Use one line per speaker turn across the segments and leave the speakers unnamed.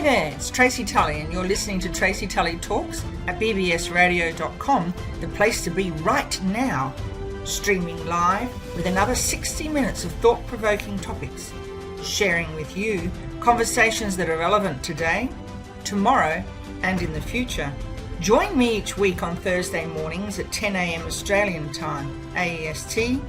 Hey there, it's Tracy Tully and you're listening to Tracy Tully Talks at bbsradio.com, the place to be right now. Streaming live with another 60 minutes of thought-provoking topics, sharing with you conversations that are relevant today, tomorrow and in the future. Join me each week on Thursday mornings at 10 a.m. Australian time, AEST,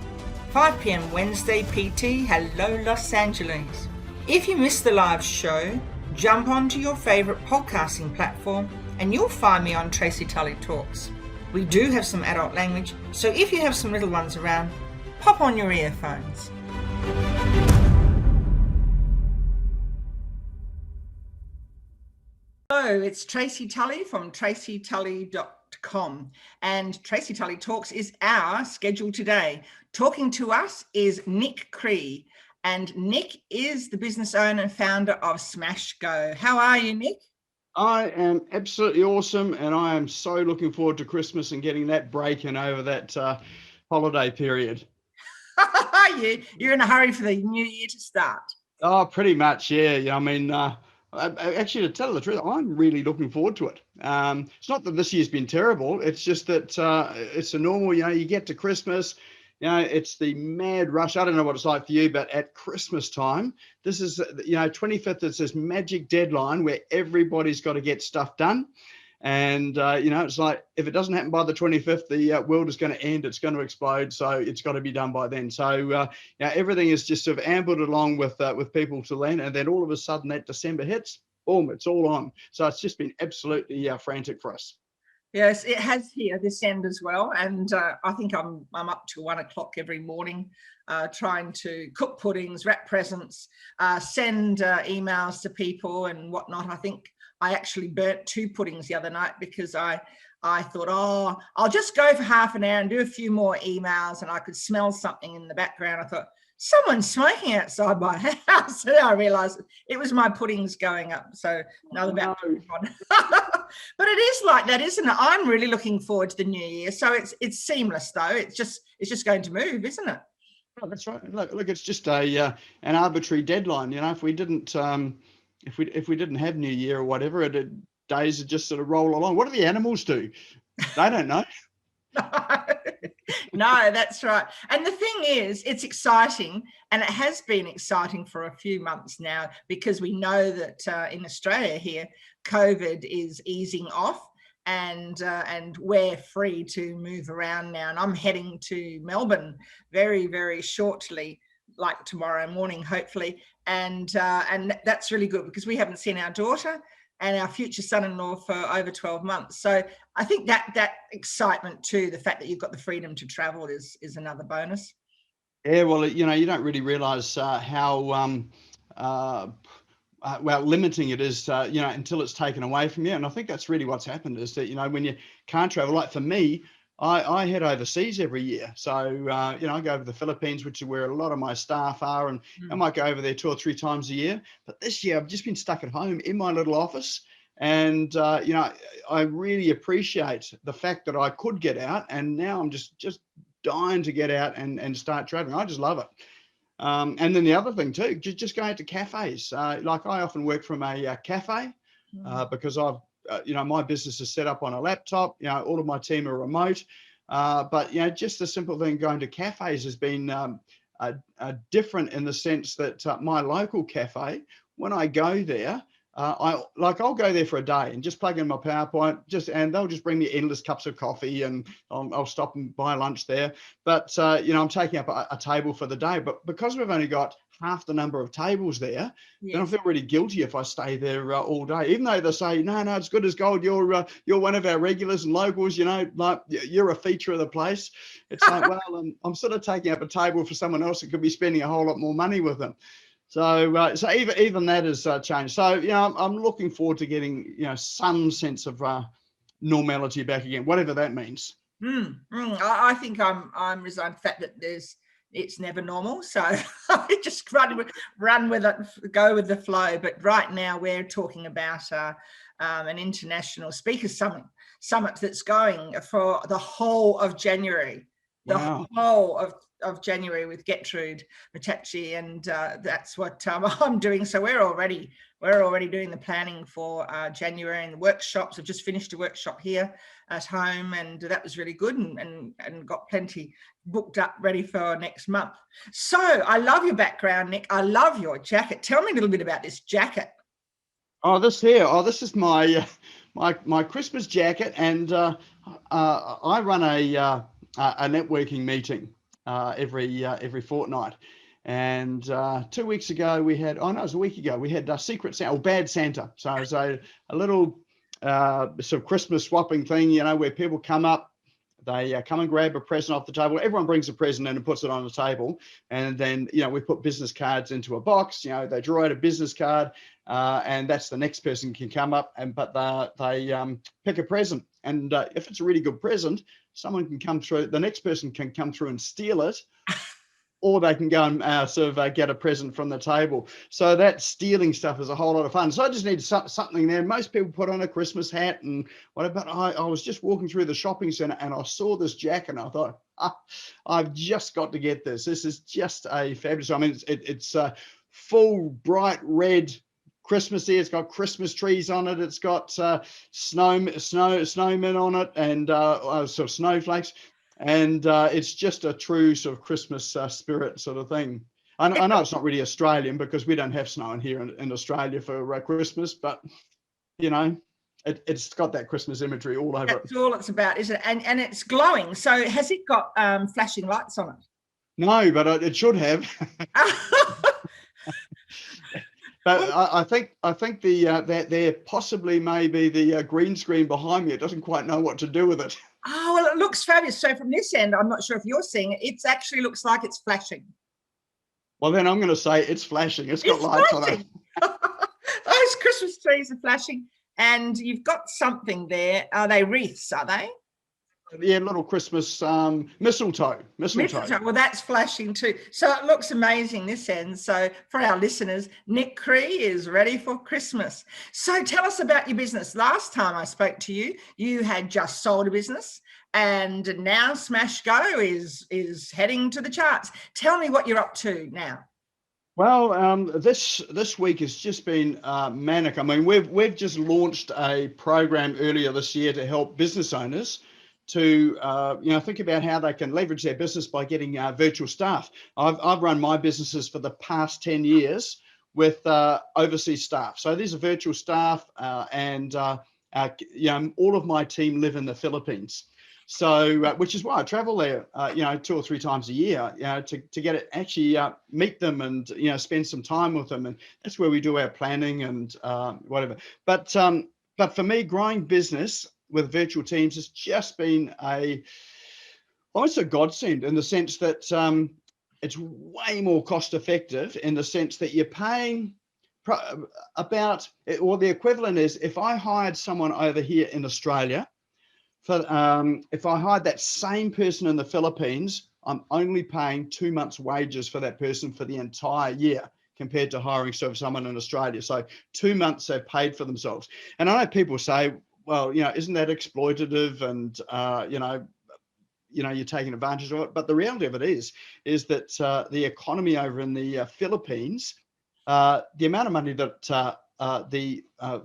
5 p.m. Wednesday PT, hello Los Angeles. If you miss the live show, jump onto your favourite podcasting platform and you'll find me on Tracy Tully Talks. We do have some adult language, so if you have some little ones around, pop on your earphones. Hello, it's Tracy Tully from tracytully.com, and Tracy Tully Talks is our schedule today. Talking to us is Nik Cree, and Nik is the business owner and founder of Smash Go. How are you, Nik?
I am absolutely awesome, and I am so looking forward to Christmas and getting that break in over that holiday period.
You're in a hurry for the new year to start.
Oh, pretty much, yeah. I mean, actually, to tell the truth, I'm really looking forward to it. It's not that this year's been terrible. It's just that it's a normal, you get to Christmas, it's the mad rush. I don't know what it's like for you, but at Christmas time, this is, 25th, it's this magic deadline where everybody's got to get stuff done. And, it's like, if it doesn't happen by the 25th, the world is going to end. It's going to explode. So it's got to be done by then. So, everything is just sort of ambled along with people to land. And then all of a sudden that December hits, boom, it's all on. So it's just been absolutely frantic for us.
Yes, it has here this end as well, and I think I'm up to 1 o'clock every morning, trying to cook puddings, wrap presents, send emails to people and whatnot. I think I actually burnt 2 puddings the other night because I thought, I'll just go for half an hour and do a few more emails, and I could smell something in the background. I thought, someone's smoking outside my house. And I realised it was my puddings going up. So another battery on. But it is like that, isn't it? I'm really looking forward to the new year. So it's seamless though. It's just going to move, isn't it?
Oh, that's right. Look, it's just an arbitrary deadline. If we didn't if we didn't have New Year or whatever, days would just sort of roll along. What do the animals do? They don't know.
No, that's right. And the thing is, it's exciting, and it has been exciting for a few months now, because we know that in Australia here, COVID is easing off, and we're free to move around now. And I'm heading to Melbourne very, very shortly, like tomorrow morning, hopefully. And that's really good because we haven't seen our daughter and our future son-in-law for over 12 months. So I think that excitement too, the fact that you've got the freedom to travel is another bonus.
Yeah, well, you don't really realise how limiting it is, until it's taken away from you. And I think that's really what's happened is that, when you can't travel, like for me, I head overseas every year. So, I go over to the Philippines, which is where a lot of my staff are, and I might go over there 2 or 3 times a year. But this year I've just been stuck at home in my little office. And, I really appreciate the fact that I could get out, and now I'm just dying to get out and start traveling. I just love it. And then the other thing too, just going out to cafes. Like I often work from a cafe because I've, my business is set up on a laptop. All of my team are remote. But, just the simple thing going to cafes has been different in the sense that my local cafe, when I go there, I'll go there for a day and just plug in my PowerPoint, and they'll just bring me endless cups of coffee, and I'll stop and buy lunch there. But, I'm taking up a table for the day. But because we've only got half the number of tables there, then I feel really guilty if I stay there all day, even though they say, no, it's good as gold. You're one of our regulars and locals, like you're a feature of the place. It's like, well, I'm sort of taking up a table for someone else that could be spending a whole lot more money with them. So even that has changed. So, I'm looking forward to getting, some sense of normality back again, whatever that means.
I think I'm resigned to the fact that it's never normal. So I just run with it, go with the flow. But right now we're talking about an international speakers summit that's going for the whole of January. the
Wow.
whole of January with Gertrude Matachi, and that's what I'm doing. So we're already doing the planning for January, and the workshops. I've just finished a workshop here at home, and that was really good, and got plenty booked up ready for next month. So I love your background, Nik. I love your jacket. Tell me a little bit about this jacket.
Oh, this is my my Christmas jacket, and I run a networking meeting every fortnight. And 2 weeks ago we had, oh no, it was a week ago, we had Secret Santa, or Bad Santa. So it's a little sort of Christmas swapping thing, you know, where people come up, they come and grab a present off the table. Everyone brings a present in and puts it on the table. And then, you know, we put business cards into a box, you know, they draw out a business card, and that's the next person can come up, but they pick a present. And if it's a really good present, someone can come through, the next person can come through and steal it, or they can go and sort of get a present from the table. So that stealing stuff is a whole lot of fun. So I just need something there. Most people put on a Christmas hat and whatever, but I was just walking through the shopping center and I saw this jacket and I thought, I've just got to get this. This is just a fabulous, I mean, it's full bright red Christmassy. It's got Christmas trees on it. It's got snowmen on it, and sort of snowflakes. And it's just a true sort of Christmas spirit sort of thing. I know it's not really Australian because we don't have snow in here in Australia for Christmas, but you know, it's got that Christmas imagery all over it.
That's all it's about, isn't it? And it's glowing. So has it got flashing lights on it?
No, but it should have. But I think that there possibly maybe the green screen behind me, it doesn't quite know what to do with it.
Oh, well, it looks fabulous. So from this end, I'm not sure if you're seeing it, it actually looks like it's flashing.
Well, then I'm going to say it's flashing. It's got lights on it.
Those Christmas trees are flashing, and you've got something there. Are they wreaths, are they?
Yeah, little Christmas mistletoe.
Well, that's flashing too. So it looks amazing this end. So for our listeners, Nik Cree is ready for Christmas. So tell us about your business. Last time I spoke to you, you had just sold a business, and now Smash Go is heading to the charts. Tell me what you're up to now.
Well, this week has just been manic. I mean, we've just launched a program earlier this year to help business owners to think about how they can leverage their business by getting virtual staff. I've run my businesses for the past 10 years with overseas staff. So these are virtual staff, and all of my team live in the Philippines. So which is why I travel there, 2 or 3 times a year, to get it actually meet them and spend some time with them, and that's where we do our planning and whatever. But for me, growing business with virtual teams has just been almost a godsend, in the sense that it's way more cost effective, in the sense that you're paying about, or the equivalent is, if I hired someone over here in Australia, if I hired that same person in the Philippines, I'm only paying 2 months' wages for that person for the entire year, compared to hiring someone in Australia. So 2 months they've paid for themselves. And I know people say, well, isn't that exploitative, and you're taking advantage of it? But the reality of it is that the economy over in the Philippines, the amount of money that the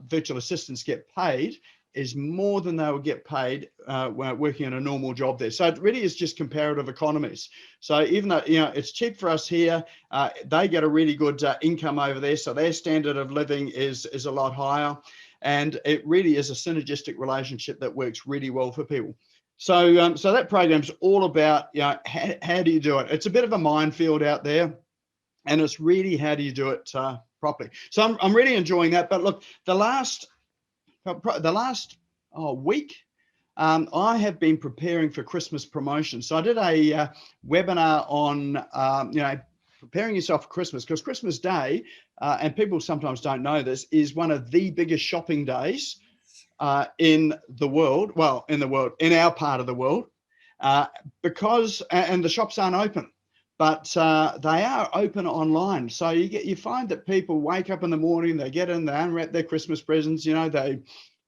virtual assistants get paid is more than they would get paid when working in a normal job there. So it really is just comparative economies. So even though it's cheap for us here, they get a really good income over there. So their standard of living is a lot higher. And it really is a synergistic relationship that works really well for people. So that program's all about, how do you do it? It's a bit of a minefield out there, and it's really, how do you do it properly? So I'm really enjoying that. But look, the last week, I have been preparing for Christmas promotions. So I did a webinar on, preparing yourself for Christmas, because Christmas Day, and people sometimes don't know this, is one of the biggest shopping days in the world. Well, in our part of the world, because, and the shops aren't open, but they are open online. So you find that people wake up in the morning, they get in, they unwrap their Christmas presents, they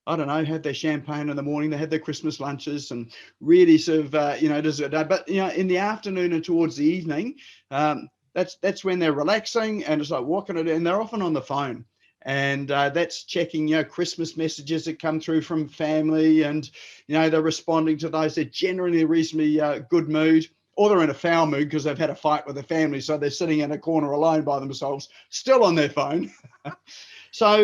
I don't know, have their champagne in the morning, they have their Christmas lunches and really sort of, you know, does it. But, you know, in the afternoon and towards the evening, that's when they're relaxing, and it's like, what can I do? And they're often on the phone. And that's checking, you know, Christmas messages that come through from family, and, you know, they're responding to those. They're generally in a reasonably good mood, or they're in a foul mood because they've had a fight with their family. So they're sitting in a corner alone by themselves, still on their phone. So,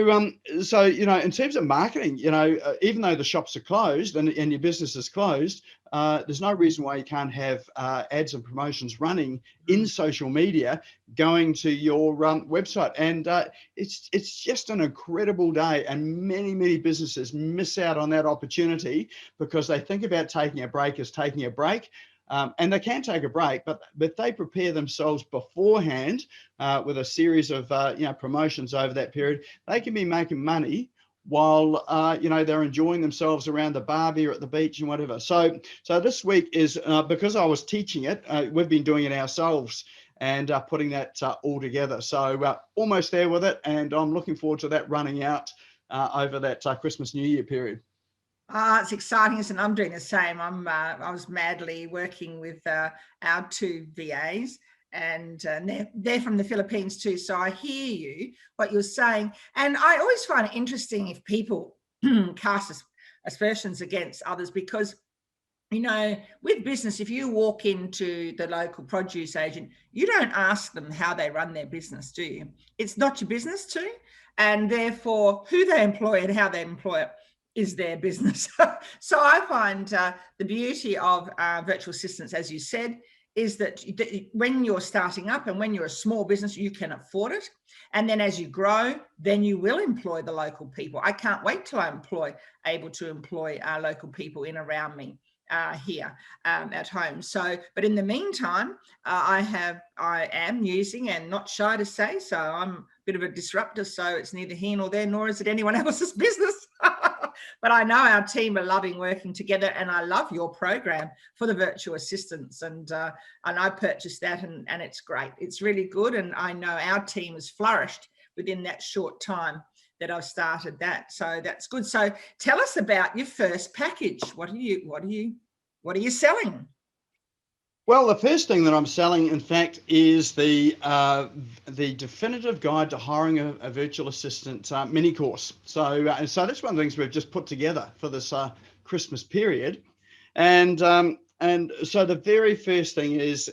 you know, in terms of marketing, you know, even though the shops are closed and your business is closed, there's no reason why you can't have ads and promotions running in social media going to your website. And it's just an incredible day. And many businesses miss out on that opportunity because they think about taking a break as taking a break. And they can take a break, but they prepare themselves beforehand with a series of you know, promotions over that period. They can be making money while you know, they're enjoying themselves around the barbie or at the beach and whatever. So this week is because I was teaching it, we've been doing it ourselves and putting that all together. So almost there with it, and I'm looking forward to that running out over that Christmas New Year period.
It's exciting, isn't it? I'm doing the same. I was madly working with our 2 VAs, and they're from the Philippines too. So I hear you, what you're saying. And I always find it interesting if people cast aspersions against others, because, you know, with business, if you walk into the local produce agent, you don't ask them how they run their business, do you? It's not your business to, and therefore who they employ and how they employ it is their business. So I find the beauty of virtual assistants, as you said, is that when you're starting up and when you're a small business, you can afford it. And then as you grow, then you will employ the local people. I can't wait till I'm able to employ local people in around me here at home. So, but in the meantime, I am using, and not shy to say so, I'm a bit of a disruptor, so it's neither here nor there, nor is it anyone else's business. But I know our team are loving working together, and I love your program for the virtual assistants, and I purchased that, and it's great. It's really good, and I know our team has flourished within that short time that I've started that. So that's good. So tell us about your first package. What are you selling?
Well, the first thing that I'm selling, in fact, is the definitive guide to hiring a virtual assistant mini course. So that's one of the things we've just put together for this Christmas period, and so the very first thing is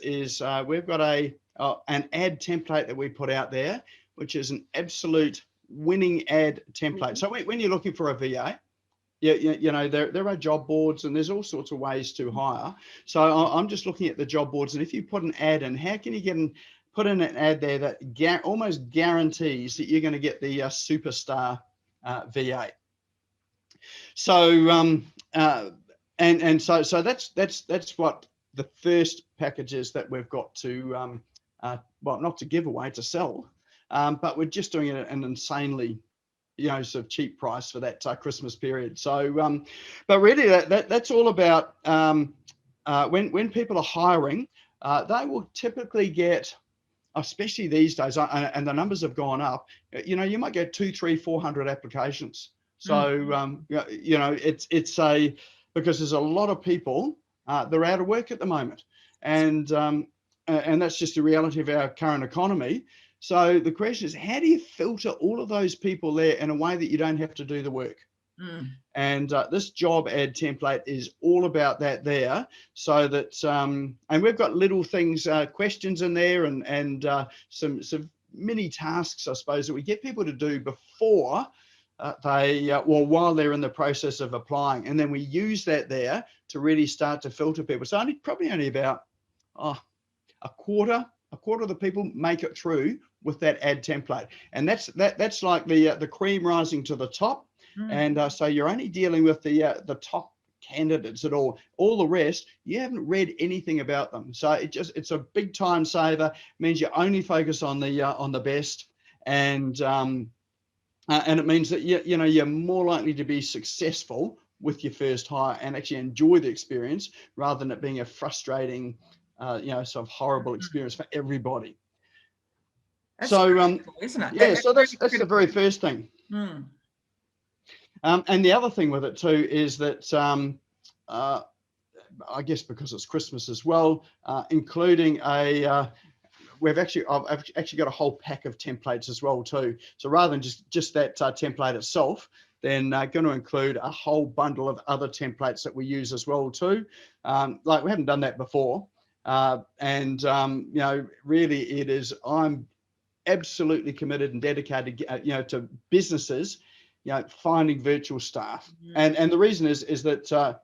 we've got an ad template that we put out there, which is an absolute winning ad template. So when you're looking for a VA, you know, there are job boards and there's all sorts of ways to hire. So I'm just looking at the job boards, and if you put an ad in, how can you put in an ad there that almost guarantees that you're going to get the superstar VA? So so that's what the first package is that we've got to well, not to give away, to sell, but we're just doing it at an insanely, you know, sort of cheap price for that Christmas period. So but really that's all about when people are hiring, they will typically get, especially these days, and the numbers have gone up, you know, you might get 200, 300, 400 applications. So you know, it's because there's a lot of people that are out of work at the moment, and that's just the reality of our current economy. So the question is, how do you filter all of those people there in a way that you don't have to do the work? And this job ad template is all about that there, so that and we've got little things, questions in there, and some mini tasks, I suppose, that we get people to do before while they're in the process of applying, and then we use that there to really start to filter people. So probably only about a quarter of the people make it through with that ad template, and that's like the cream rising to the top. And so you're only dealing with the top candidates at all. All the rest, you haven't read anything about them. So it's a big time saver. It means you only focus on the best, and it means that you know, you're more likely to be successful with your first hire and actually enjoy the experience, rather than it being a frustrating, you know, sort of horrible experience for everybody.
That's
so
critical, isn't it?
Yeah, so that's the very first thing. And the other thing with it too is that I guess because it's Christmas as well, including I've actually got a whole pack of templates as well too. So rather than just that template itself, then going to include a whole bundle of other templates that we use as well too. Like we haven't done that before, and really it is. I'm absolutely committed and dedicated, to businesses, finding virtual staff, and the reason is that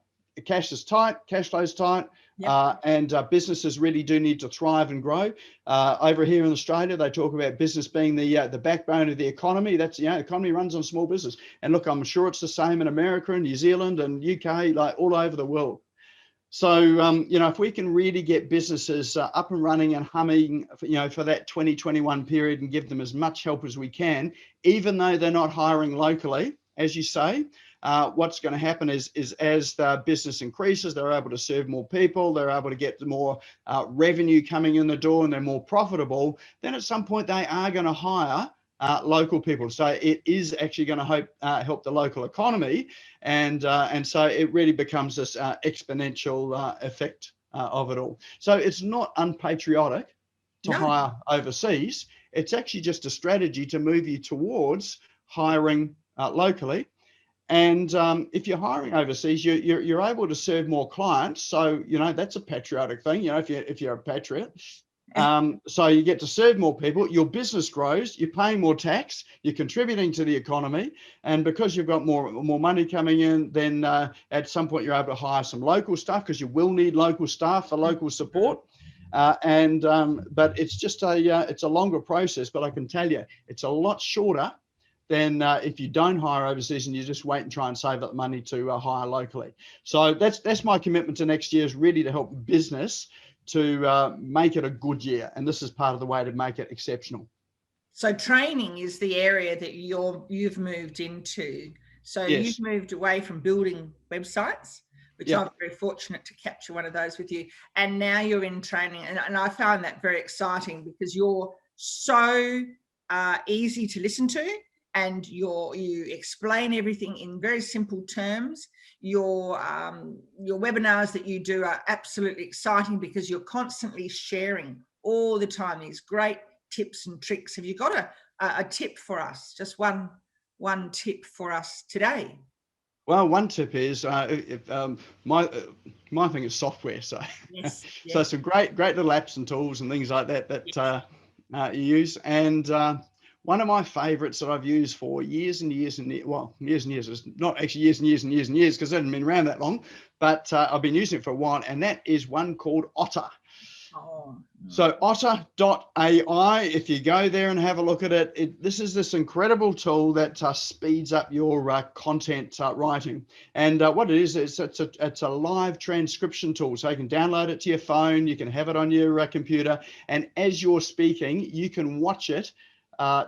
cash is tight, cash flow is tight. Yep. And businesses really do need to thrive and grow. Over here in Australia, they talk about business being the backbone of the economy. That's, economy runs on small business. And look, I'm sure it's the same in America and New Zealand and UK, like all over the world. So, if we can really get businesses up and running and humming, for that 2021 period and give them as much help as we can, even though they're not hiring locally, as you say, what's going to happen is as the business increases, they're able to serve more people, they're able to get more revenue coming in the door, and they're more profitable. Then at some point they are going to hire local people. So it is actually going to help the local economy, and so it really becomes this exponential effect of it all. So it's not unpatriotic to hire overseas. It's actually just a strategy to move you towards hiring locally. And if you're hiring overseas, you're able to serve more clients. So, that's a patriotic thing, if you're a patriot. So you get to serve more people, your business grows, you're paying more tax, you're contributing to the economy. And because you've got more money coming in, then at some point you're able to hire some local staff, because you will need local staff for local support. But it's just it's a longer process, but I can tell you, it's a lot shorter than if you don't hire overseas and you just wait and try and save up money to hire locally. So that's my commitment to next year, is really to help business to make it a good year. And this is part of the way to make it exceptional.
So training is the area that you've moved into. So yes. You've moved away from building websites, which I'm very fortunate to capture one of those with you. And now you're in training. And I found that very exciting, because you're so easy to listen to. And you explain everything in very simple terms. Your webinars that you do are absolutely exciting, because you're constantly sharing all the time these great tips and tricks. Have you got a tip for us? Just one tip for us today.
Well, one tip is my thing is software. So
yes.
So some great little apps and tools and things like that you use. And one of my favorites that I've used for years and years, it's not actually years and years and years and years, because it hasn't been around that long, but I've been using it for a while, and that is one called Otter. So otter.ai, if you go there and have a look at it, this is this incredible tool that speeds up your content writing. And what it is it's a live transcription tool. So you can download it to your phone, you can have it on your computer, and as you're speaking, you can watch it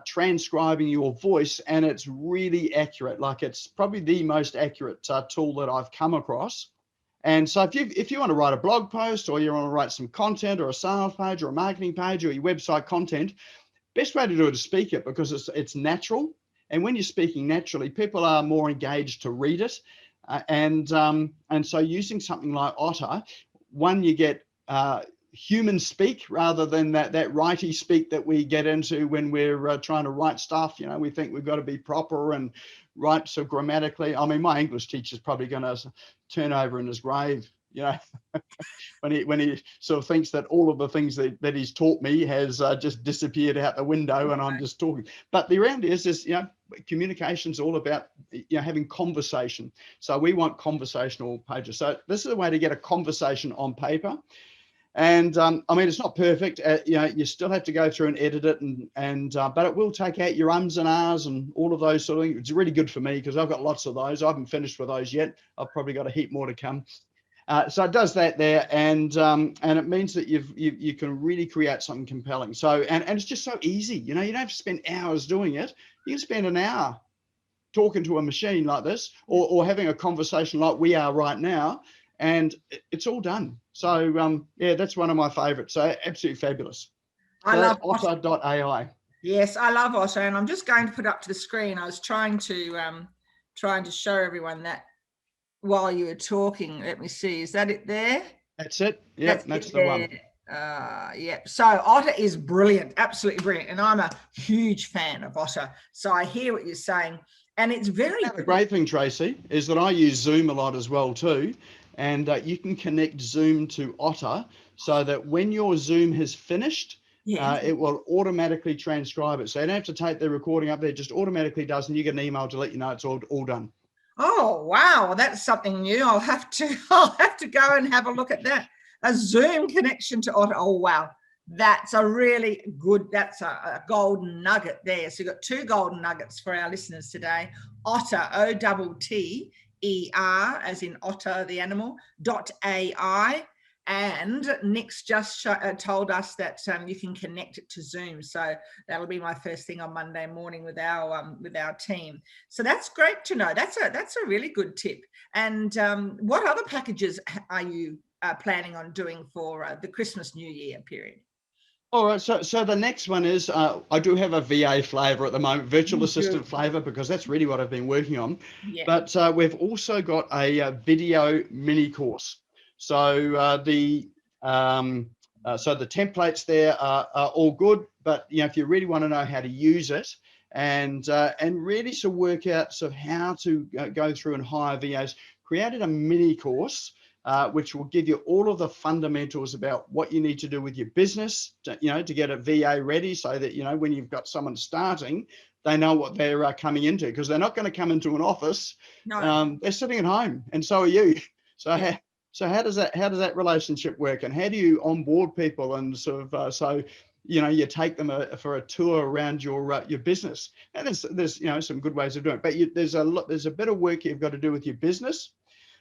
transcribing your voice, and it's really accurate. Like, it's probably the most accurate tool that I've come across. And so if you want to write a blog post, or you want to write some content, or a sales page, or a marketing page, or your website content, best way to do it is speak it, because it's natural. And when you're speaking naturally, people are more engaged to read it. And so using something like Otter, one, you get human speak rather than that writey speak that we get into when we're trying to write stuff. We think we've got to be proper and write so grammatically. I mean, my English teacher's probably going to turn over in his grave, when he sort of thinks that all of the things that he's taught me has just disappeared out the window, and I'm just talking. But the reality is communication's all about having conversation. So we want conversational pages. So this is a way to get a conversation on paper. And I mean, it's not perfect. You still have to go through and edit it, but it will take out your ums and ahs and all of those sort of things. It's really good for me, because I've got lots of those. I haven't finished with those yet. I've probably got a heap more to come. So it does that there, and it means that you can really create something compelling. So and it's just so easy. You don't have to spend hours doing it. You can spend an hour talking to a machine like this, or having a conversation like we are right now, and it's all done. So that's one of my favorites. So absolutely fabulous. So
I love
Otter.ai.
Yes, I love Otter, and I'm just going to put up to the screen. I was trying to trying to show everyone that while you were talking. Let me see. Is that it there?
That's it. Yep, that's the one.
Yep. So Otter is brilliant, absolutely brilliant. And I'm a huge fan of Otter. So I hear what you're saying. And it's very...
The great thing, Tracy, is that I use Zoom a lot as well too. And you can connect Zoom to Otter so that when your Zoom has finished, it will automatically transcribe it. So you don't have to take the recording up there, it just automatically does, and you get an email to let you know it's all done.
Oh, wow. Well, that's something new. I'll have to go and have a look at that. A Zoom connection to Otter. Oh, wow. That's a really good, that's a golden nugget there. So you've got 2 golden nuggets for our listeners today. Otter, OTTER, as in Otter, the animal, .ai. And Nick's just told us that you can connect it to Zoom. So that'll be my first thing on Monday morning with our team. So that's great to know. That's a really good tip. And what other packages are you planning on doing for the Christmas New Year period?
All right, so the next one is, I do have a VA flavour at the moment, virtual assistant flavour, because that's really what I've been working on. Yeah. But we've also got a video mini course. So the templates there are all good, but if you really want to know how to use it and really sort of work out sort of how to go through and hire VAs, created a mini course which will give you all of the fundamentals about what you need to do with your business, to get a VA ready, so that when you've got someone starting, they know what they're coming into, because they're not going to come into an office. No. They're sitting at home, and so are you. So. Yeah. So how does that relationship work, and how do you onboard people and sort of you take them for a tour around your business? And there's some good ways of doing it, but there's a bit of work you've got to do with your business,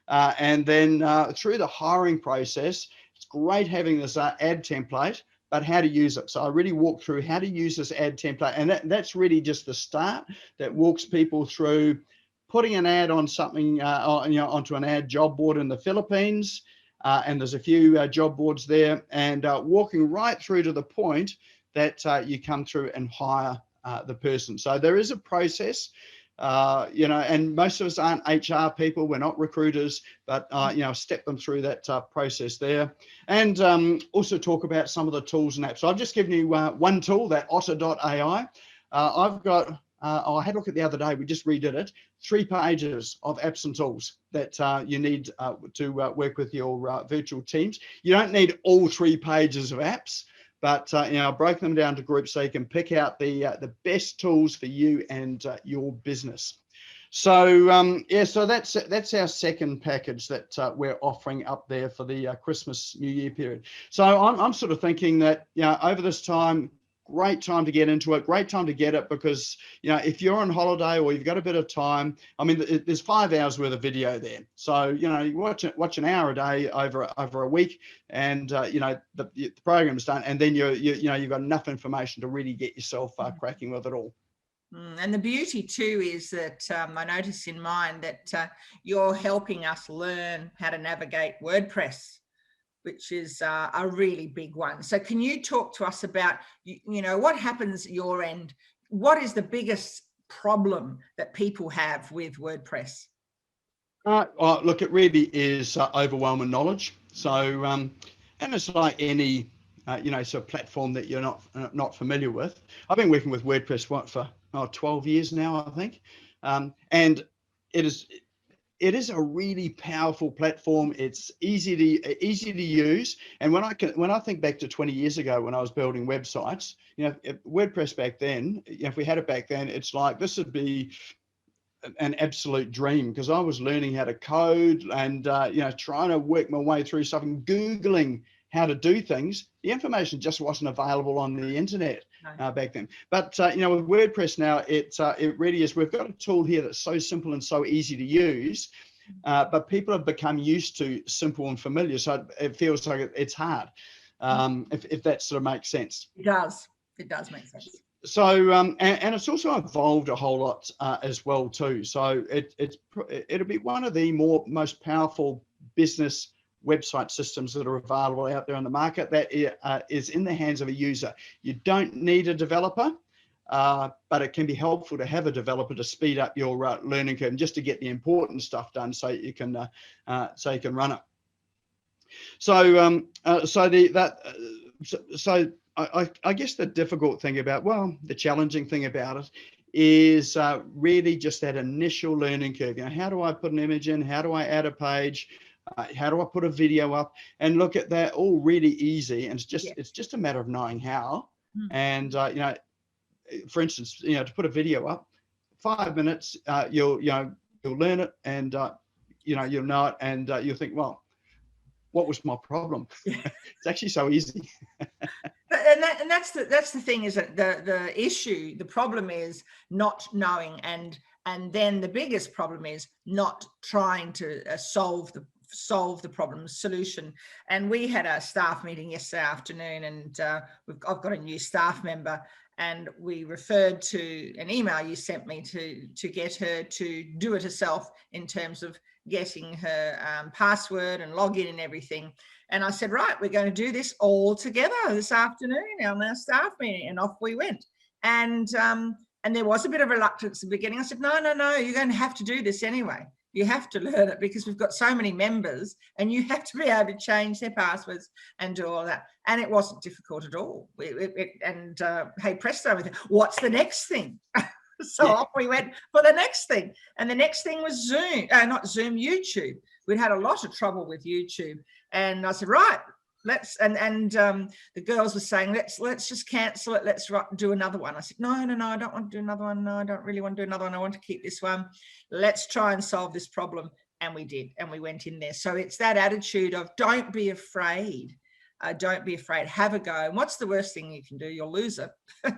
and then through the hiring process, it's great having this ad template, but how to use it. So I really walk through how to use this ad template, and that's really just the start that walks people through putting an ad on something, onto an ad job board in the Philippines, and there's a few job boards there, and walking right through to the point that you come through and hire the person. So there is a process, and most of us aren't HR people, we're not recruiters, but step them through that process there, and also talk about some of the tools and apps. So I've just given you one tool, that Otter.ai. I've got. I had a look at the other day, we just redid it, 3 pages of apps and tools that you need to work with your virtual teams. You don't need all 3 pages of apps, but I've broken them down to groups so you can pick out the best tools for you and your business. So so that's our second package that we're offering up there for the Christmas New Year period. So I'm sort of thinking that over this time, great time to get into it, great time to get it, because if you're on holiday or you've got a bit of time, I mean, there's 5 hours worth of video there. So you watch an hour a day over a week, and the program's done, and then you've got enough information to really get yourself cracking with it all.
And the beauty too is that I notice in mine that you're helping us learn how to navigate WordPress, which is a really big one. So can you talk to us about, what happens at your end? What is the biggest problem that people have with WordPress?
Look, it really is overwhelming knowledge. So, and it's like any, sort of platform that you're not familiar with. I've been working with WordPress for 12 years now, I think, and it is a really powerful platform. It's easy to use. And when I think back to 20 years ago when I was building websites, WordPress back then, if we had it back then, it's like this would be an absolute dream, because I was learning how to code and trying to work my way through stuff and Googling how to do things. The information just wasn't available on the internet back then. But with WordPress now, it really is. We've got a tool here that's so simple and so easy to use, but people have become used to simple and familiar, so it feels like it's hard. If that sort of makes sense.
It does. It does make sense.
So and it's also evolved a whole lot as well too. So it'll be one of the most powerful business website systems that are available out there on the market that is in the hands of a user. You don't need a developer. but it can be helpful to have a developer to speed up your learning curve and just to get the important stuff done so you can run it. So I guess the difficult thing about, the challenging thing about it is really just that initial learning curve. You know, how do I put an image in? How do I add a page? How do I put a video up? And look at that, all really easy. And it's just a matter of knowing how. And you know, for instance, you know, to put a video up, 5 minutes, you'll learn it, and you know, you'll know it, and you'll think, well, what was my problem? It's actually so easy.
And that's the thing, is that the problem is not knowing, and then the biggest problem is not trying to solve the problem solution. And we had a staff meeting yesterday afternoon, and I've got a new staff member, and we referred to an email you sent me to get her to do it herself in terms of getting her password and login and everything. And I said, right, we're going to do this all together this afternoon on our staff meeting. And off we went. And there was a bit of reluctance at the beginning. I said, no, you're going to have to do this anyway. You have to learn it because we've got so many members, and you have to be able to change their passwords and do all that. And it wasn't difficult at all. Hey, presto, what's the next thing? So off we went for the next thing. And the next thing was Zoom, not Zoom, YouTube. We'd had a lot of trouble with YouTube. And I said, right, let's, and the girls were saying, let's just cancel it. Let's do another one. I said, no, I don't want to do another one. No, I don't really want to do another one. I want to keep this one. Let's try and solve this problem. And we did, and we went in there. So it's that attitude of don't be afraid. Don't be afraid. Have a go. And what's the worst thing you can do? You'll lose it.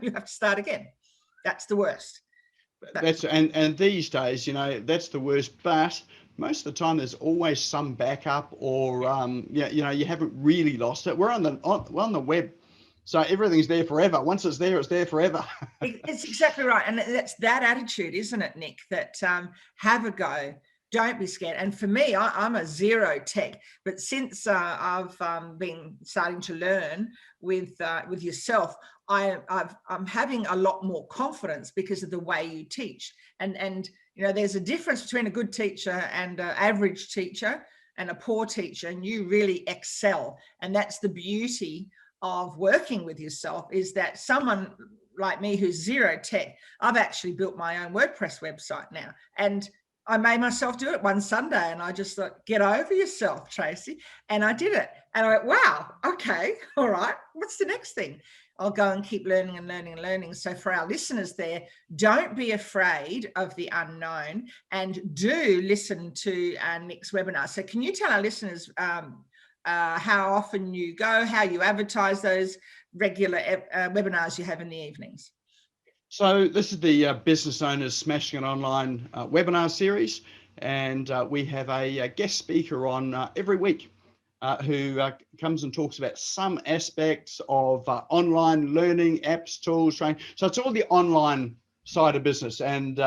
You have to start again. That's the worst.
And these days, you know, that's the worst, but most of the time there's always some backup, or you know, you haven't really lost it. We're on the web, so everything's there forever. Once it's there forever.
It's exactly right. And that's that attitude, isn't it, Nick, that have a go. Don't be scared. And for me, I'm a zero tech, but since I've been starting to learn with yourself, I'm having a lot more confidence because of the way you teach. And you know, there's a difference between a good teacher and an average teacher and a poor teacher, and you really excel. And that's the beauty of working with yourself, is that someone like me who's zero tech, I've actually built my own WordPress website now. And I made myself do it one Sunday, and I just thought, get over yourself, Tracy. And I did it. And I went, wow, okay, all right, what's the next thing? I'll go and keep learning and learning and learning. So for our listeners there, don't be afraid of the unknown, and do listen to Nick's webinar. So can you tell our listeners how often you go, how you advertise those regular webinars you have in the evenings?
So this is the Business Owners Smashing It Online webinar series, and we have a guest speaker on every week who comes and talks about some aspects of online learning, apps, tools, training. So it's all the online side of business, and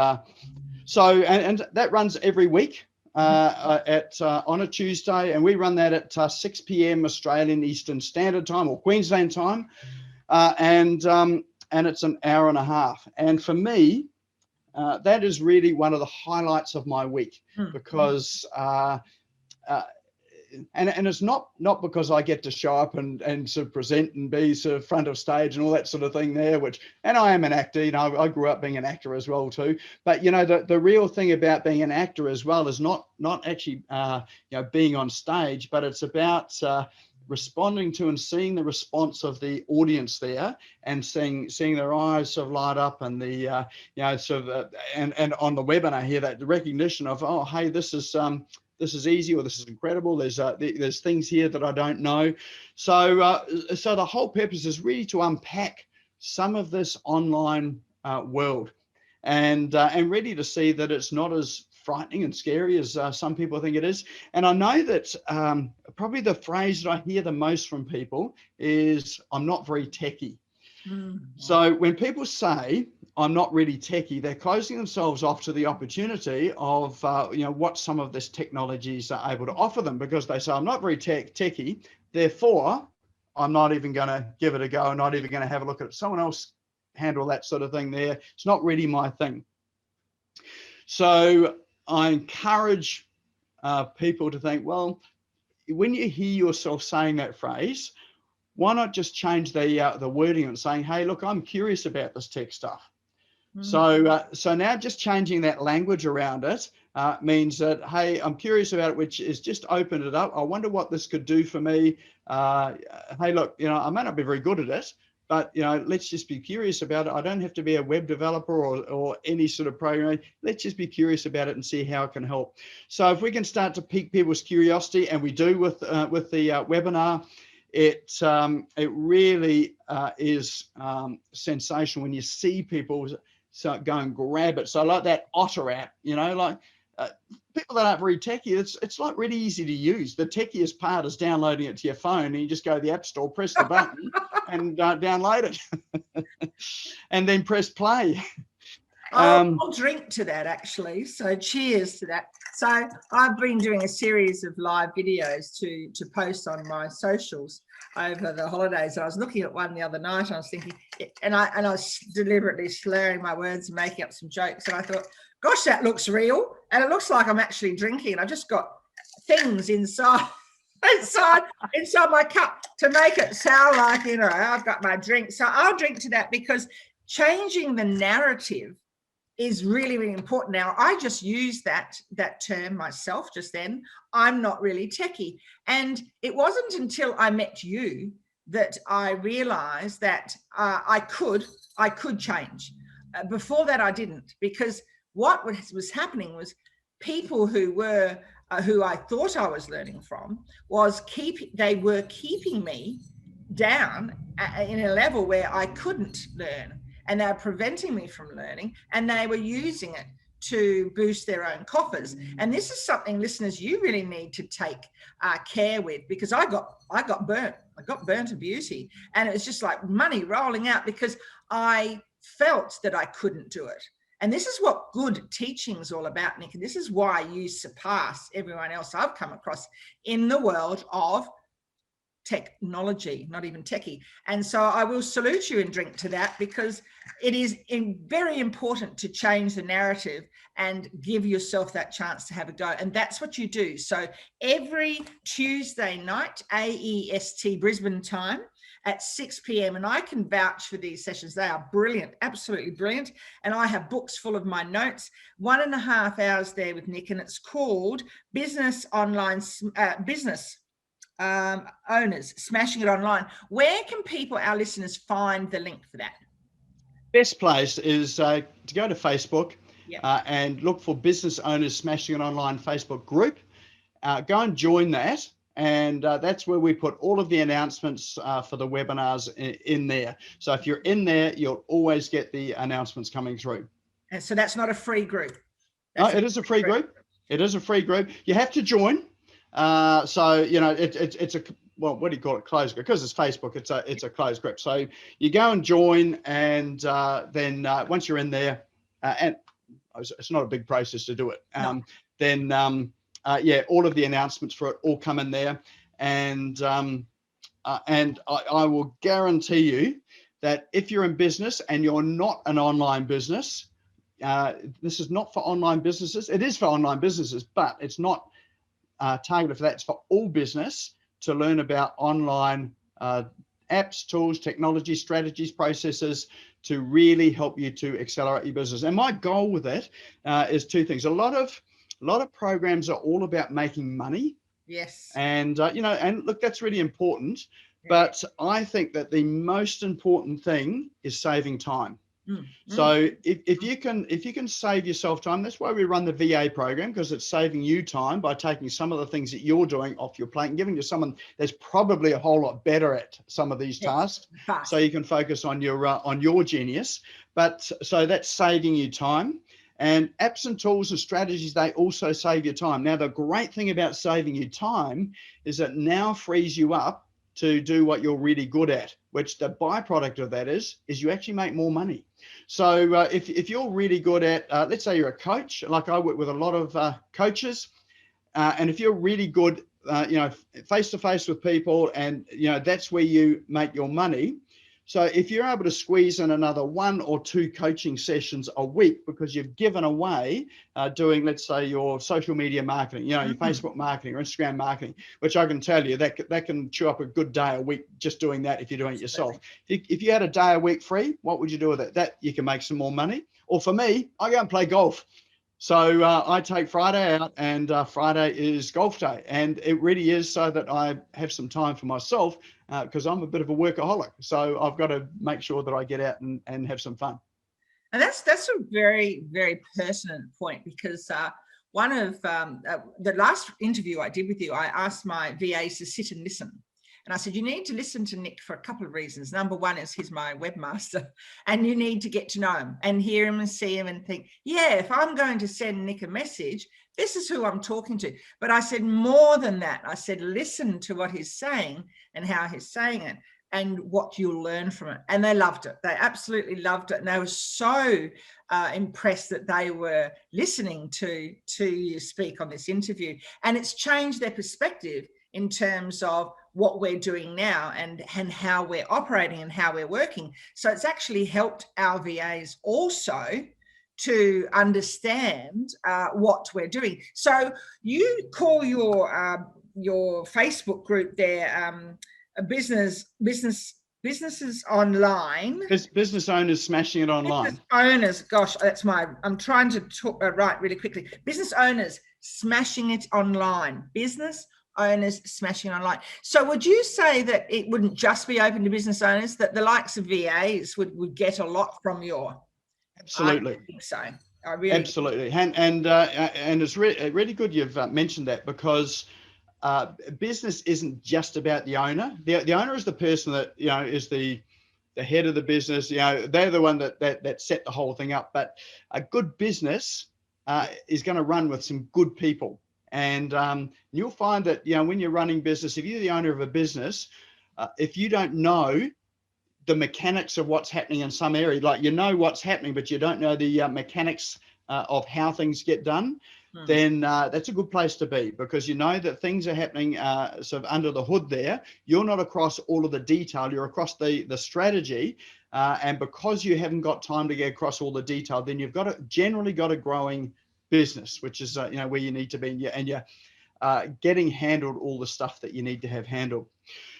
so that runs every week on a Tuesday, and we run that at 6 p.m. Australian Eastern Standard Time, or Queensland time, and it's an hour and a half. And for me, that is really one of the highlights of my week, because and it's not because I get to show up and sort of present and be sort of front of stage and all that sort of thing there, and I am an actor, you know, I grew up being an actor as well too. But you know, the real thing about being an actor as well is not actually you know, being on stage, but it's about responding to and seeing the response of the audience there, and seeing their eyes sort of light up, and the you know, sort of and on the webinar here, that the recognition of, oh, hey, this is easy, or this is incredible. There's things here that I don't know. So so the whole purpose is really to unpack some of this online world, and really to see that it's not as frightening and scary as some people think it is. And I know that probably the phrase that I hear the most from people is, I'm not very techie. So when people say I'm not really techie, they're closing themselves off to the opportunity of you know, what some of this technologies are able to offer them, because they say I'm not very techie, therefore I'm not even going to give it a go, and not even going to have a look at it. Someone else handle that sort of thing there. It's not really my thing. So I encourage people to think, well, when you hear yourself saying that phrase, why not just change the wording and saying, hey, look, I'm curious about this tech stuff. So now just changing that language around it means that, hey, I'm curious about it, which is just open it up. I wonder what this could do for me. Hey, look, I may not be very good at it, but, let's just be curious about it. I don't have to be a web developer or any sort of programming. Let's just be curious about it and see how it can help. So if we can start to pique people's curiosity, and we do with the webinar, it really is sensational when you see people go and grab it. So like that Otter app, people that aren't very techy, it's like really easy to use. The techiest part is downloading it to your phone, and you just go to the App Store, press the button and download it and then press play.
I'll drink to that, actually. So cheers to that. So I've been doing a series of live videos to post on my socials over the holidays. I was looking at one the other night, and I was thinking, and I was deliberately slurring my words and making up some jokes. And I thought, gosh, that looks real. And it looks like I'm actually drinking. And I just got things inside my cup to make it sound like, I've got my drink. So I'll drink to that, because changing the narrative is really, really important. Now, I just used that term myself just then. I'm not really techie. And it wasn't until I met you that I realized that I could change. Before that, I didn't, because what was happening was people who I thought I was learning from they were keeping me down in a level where I couldn't learn. And they were preventing me from learning, and they were using it to boost their own coffers. And this is something, listeners, you really need to take care with, because I got burnt. I got burnt a beauty, and it was just like money rolling out, because I felt that I couldn't do it. And this is what good teaching is all about, Nick. And this is why you surpass everyone else I've come across in the world of technology, not even techie. And so I will salute you and drink to that, because it is very important to change the narrative and give yourself that chance to have a go. And that's what you do. So every Tuesday night, AEST Brisbane time at 6 p.m. And I can vouch for these sessions. They are brilliant, absolutely brilliant. And I have books full of my notes, 1.5 hours there with Nick, and it's called Business Owners Smashing It Online. Where can people, our listeners, find the link for that?
Best place is to go to Facebook and look for Business Owners Smashing It Online Facebook group. Go and join that, and that's where we put all of the announcements for the webinars in there. So if you're in there, you'll always get the announcements coming through. And so that's not a free group? No, it is a free group. It is a free group. You have to join. So, it's a, well, what do you call it? Closed group, because it's Facebook. It's a closed group. So you go and join, and then once you're in there, and it's not a big process to do it. Then all of the announcements for it all come in there, and I will guarantee you that if you're in business and you're not an online business, this is not for online businesses. It is for online businesses, but it's not targeted for that. It's for all business to learn about online apps, tools, technology, strategies, processes to really help you to accelerate your business. And my goal with that is two things. A lot of programs are all about making money. Yes. And and look, that's really important. But I think that the most important thing is saving time. So if you can save yourself time, that's why we run the VA program, because it's saving you time by taking some of the things that you're doing off your plate and giving to someone that's probably a whole lot better at some of these tasks, so you can focus on your genius. But so that's saving you time. And apps and tools and strategies, they also save your time. Now, the great thing about saving you time is it now frees you up to do what you're really good at, which the byproduct of that is you actually make more money. So if you're really good at, let's say you're a coach, like I work with a lot of coaches, and if you're really good, face to face with people, and that's where you make your money. So if you're able to squeeze in another 1 or 2 coaching sessions a week because you've given away doing, let's say, your social media marketing, your Facebook marketing or Instagram marketing, which I can tell you that can chew up a good day a week just doing that if you're doing it yourself. If you had a day a week free, what would you do with it? That you can make some more money. Or for me, I go and play golf. So I take Friday out, and Friday is golf day. And it really is so that I have some time for myself because I'm a bit of a workaholic. So I've got to make sure that I get out and have some fun.
And that's a very, very pertinent point, because one of the last interview I did with you, I asked my VAs to sit and listen. And I said, you need to listen to Nik for a couple of reasons. Number one is he's my webmaster, and you need to get to know him and hear him and see him and think, yeah, if I'm going to send Nik a message, this is who I'm talking to. But I said more than that. I said, listen to what he's saying and how he's saying it and what you'll learn from it. And they loved it. They absolutely loved it. And they were so impressed that they were listening to you speak on this interview. And it's changed their perspective in terms of what we're doing now and how we're operating and how we're working. So it's actually helped our VAs also to understand what we're doing. So you call your Facebook group there businesses online.
Business owners smashing it online.
Business owners, gosh, I'm trying to write really quickly. Business owners smashing it online. Business owners smashing online. So would you say that it wouldn't just be open to business owners, that the likes of VAs would get a lot from your?
Absolutely.
I think so. I really
absolutely. And it's really good you've mentioned that, because business isn't just about the owner. The owner is the person that, is the head of the business. They're the one that set the whole thing up. But a good business is going to run with some good people. And you'll find that, when you're running business, if you're the owner of a business, if you don't know the mechanics of what's happening in some area, like what's happening, but you don't know the mechanics of how things get done, then that's a good place to be, because you know that things are happening sort of under the hood there. You're not across all of the detail, you're across the strategy. And because you haven't got time to get across all the detail, then you've generally got a growing business, which is where you need to be, and you're getting handled all the stuff that you need to have handled.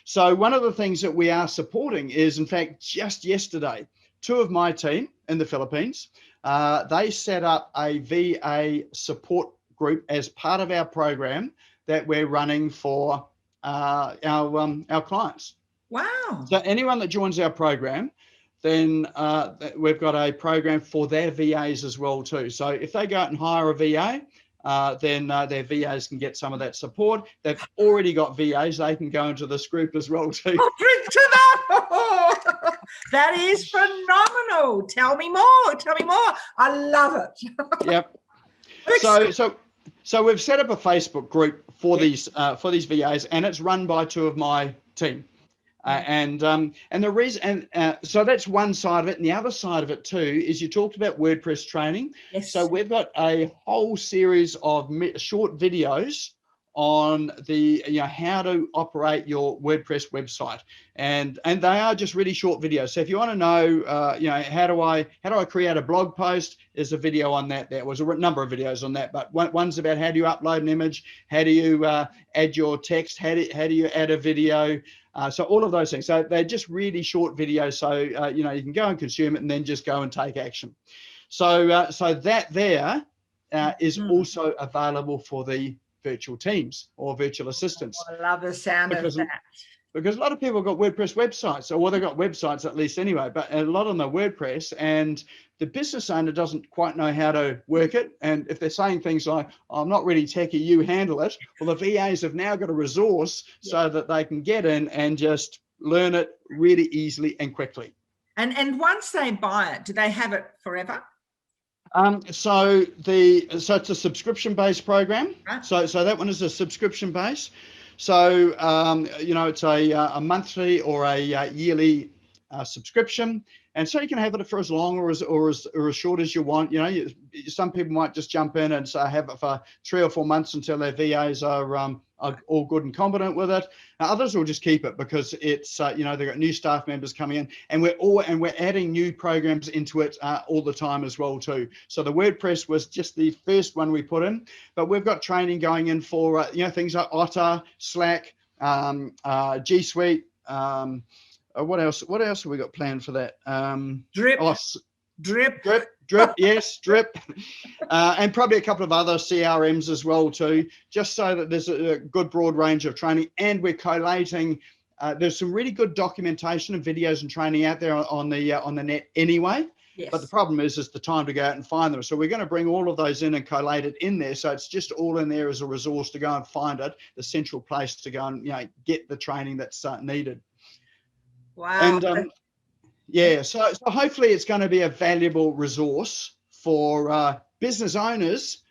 So one of the things that we are supporting is, in fact, just yesterday, 2 of my team in the Philippines, they set up a VA support group as part of our program that we're running for our clients.
Wow.
So anyone that joins our program, then we've got a program for their VAs as well too. So if they go out and hire a VA, then their VAs can get some of that support. They've already got VAs, they can go into this group as well too.
Oh, drink to that. That is phenomenal. Tell me more. I love it.
Yep. So we've set up a Facebook group for these VAs, and it's run by 2 of my team. And the reason, so that's one side of it. And the other side of it too is, you talked about WordPress training.
Yes.
So we've got a whole series of short videos on the how to operate your WordPress website, and they are just really short videos. So if you want to know how do I create a blog post, there's a video on that. There was a number of videos on that, but one's about how do you upload an image, how do you add your text, how do you add a video. So all of those things. So they're just really short videos. So, you can go and consume it and then just go and take action. So that there is also available for the virtual teams or virtual assistants.
I love the sound of that.
Because a lot of people have got WordPress websites, or they've got websites at least anyway, but a lot of them are WordPress, and the business owner doesn't quite know how to work it. And if they're saying things like, I'm not really techie, you handle it, well, the VAs have now got a resource so that they can get in and just learn it really easily and quickly.
And once they buy it, do they have it forever?
So it's a subscription-based program.
Right.
So that one is a subscription base. So it's a monthly or a yearly subscription, and so you can have it for as long or as short as you want. You know, some people might just jump in and have it for 3 or 4 months until their VAs are all good and competent with it. Others will just keep it because it's you know, they've got new staff members coming in, and we're adding new programs into it all the time as well too. So the WordPress was just the first one we put in, but we've got training going in for you know, things like Otter, Slack, G Suite. What else have we got planned for that?
Drip.
Drip, yes, Drip, and probably a couple of other CRMs as well too, just so that there's a good broad range of training. And we're collating. There's some really good documentation and videos and training out there on the net anyway.
Yes.
But the problem is the time to go out and find them. So we're going to bring all of those in and collate it in there. So it's just all in there as a resource to go and find it, the central place to go and, you know, get the training that's needed.
Wow.
And yeah, so hopefully it's going to be a valuable resource for business owners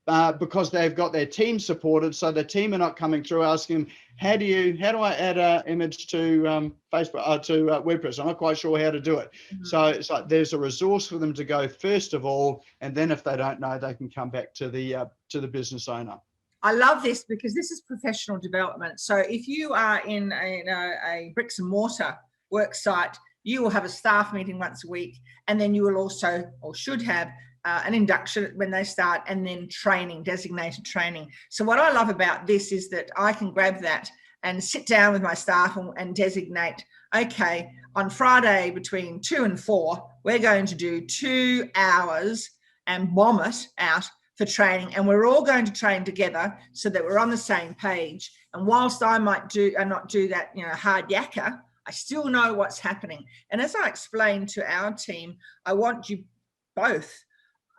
because they've got their team supported. So the team are not coming through asking, how do I add an image to Facebook to WordPress? I'm not quite sure how to do it. Mm-hmm. So it's like there's a resource for them to go first of all, and then if they don't know, they can come back to the business owner.
I love this because this is professional development. So if you are in a bricks and mortar work site, you will have a staff meeting once a week, and then you will also, or should have, an induction when they start, and then training, designated training. So what I love about this is that I can grab that and sit down with my staff and designate, okay, on Friday between 2 and 4, we're going to do 2 hours and bomb it out for training, and we're all going to train together so that we're on the same page. And whilst I might not do that, you know, hard yakka, I still know what's happening. And as I explained to our team, I want you both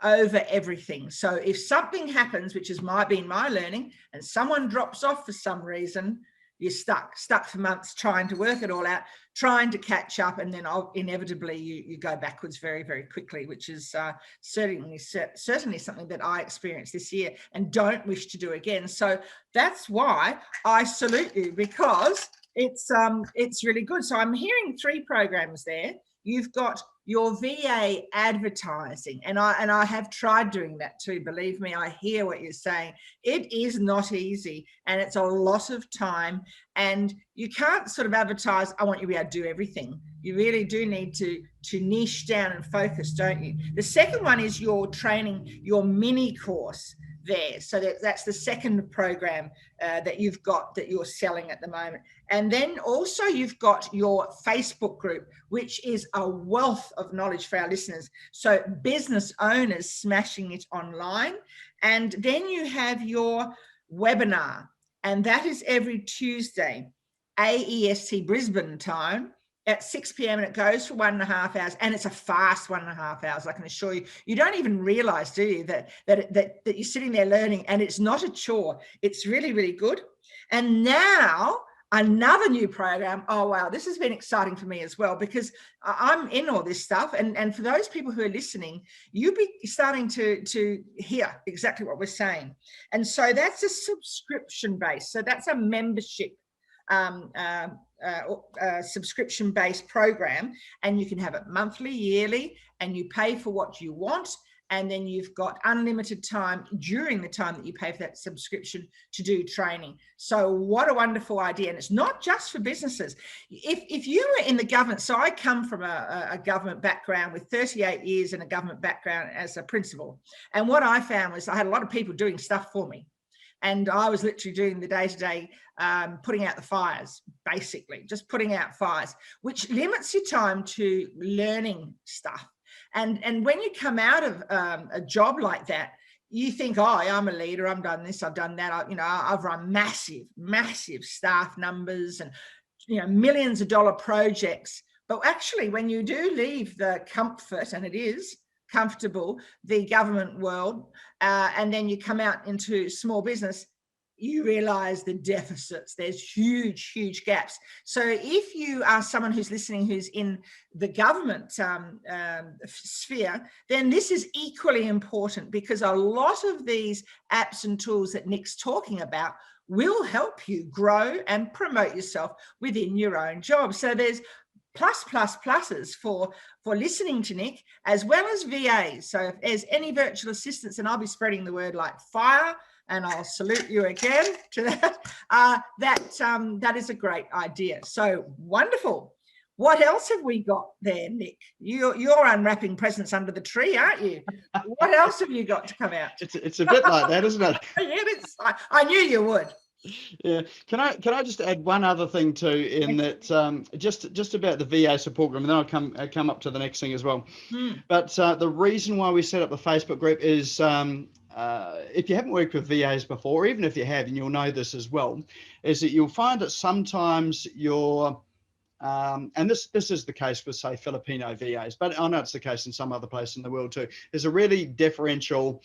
over everything. So if something happens, which has been my learning, and someone drops off for some reason, you're stuck for months trying to work it all out, trying to catch up, and then inevitably you go backwards very, very quickly, which is certainly something that I experienced this year and don't wish to do again. So that's why I salute you, because it's really good. So I'm hearing 3 programs there. You've got your VA advertising, and I have tried doing that too. Believe me, I hear what you're saying. It is not easy, and it's a lot of time, and you can't sort of advertise, I want you to be able to do everything. You really do need to niche down and focus, don't you? The second one is your training, your mini course there. So that's the second program that you've got that you're selling at the moment. And then also you've got your Facebook group, which is a wealth of knowledge for our listeners. So business owners smashing it online. And then you have your webinar, and that is every Tuesday, AEST Brisbane time, at 6 p.m. and it goes for 1.5 hours, and it's a fast 1.5 hours. I can assure you. You don't even realize, do you, that you're sitting there learning, and it's not a chore. It's really, really good. And now another new program. Oh, wow. This has been exciting for me as well, because I'm in all this stuff. And for those people who are listening, you'll be starting to hear exactly what we're saying. And so that's a subscription base. So that's a membership subscription-based program, and you can have it monthly, yearly, and you pay for what you want, and then you've got unlimited time during the time that you pay for that subscription to do training. So what a wonderful idea. And it's not just for businesses. If you were in the government, so I come from a government background with 38 years in a government background as a principal, and what I found was I had a lot of people doing stuff for me. And I was literally doing the day-to-day, putting out the fires, basically, just putting out fires, which limits your time to learning stuff. And when you come out of a job like that, you think, oh, I'm a leader, I've done this, I've done that, I've run massive staff numbers and, millions of dollar projects. But actually, when you do leave the comfort, and it is comfortable, the government world, and then you come out into small business, you realize the deficits. There's huge gaps. So if you are someone who's listening who's in the government sphere, then this is equally important, because a lot of these apps and tools that Nik's talking about will help you grow and promote yourself within your own job. So there's pluses for listening to Nik, as well as VAs. So if there's any virtual assistants, and I'll be spreading the word like fire, and I'll salute you again to that. That is a great idea. So wonderful. What else have we got there, Nik? You're unwrapping presents under the tree, aren't you? What else have you got to come out?
It's a bit like that, isn't it?
Yeah, I knew you would.
Yeah. Can I just add one other thing too, in that just about the VA support group, and then I'll come up to the next thing as well. But the reason why we set up the Facebook group is if you haven't worked with VAs before, even if you have, and you'll know this as well, is that you'll find that sometimes you're and this is the case with, say, Filipino VAs, but I know it's the case in some other place in the world too. There's a really differential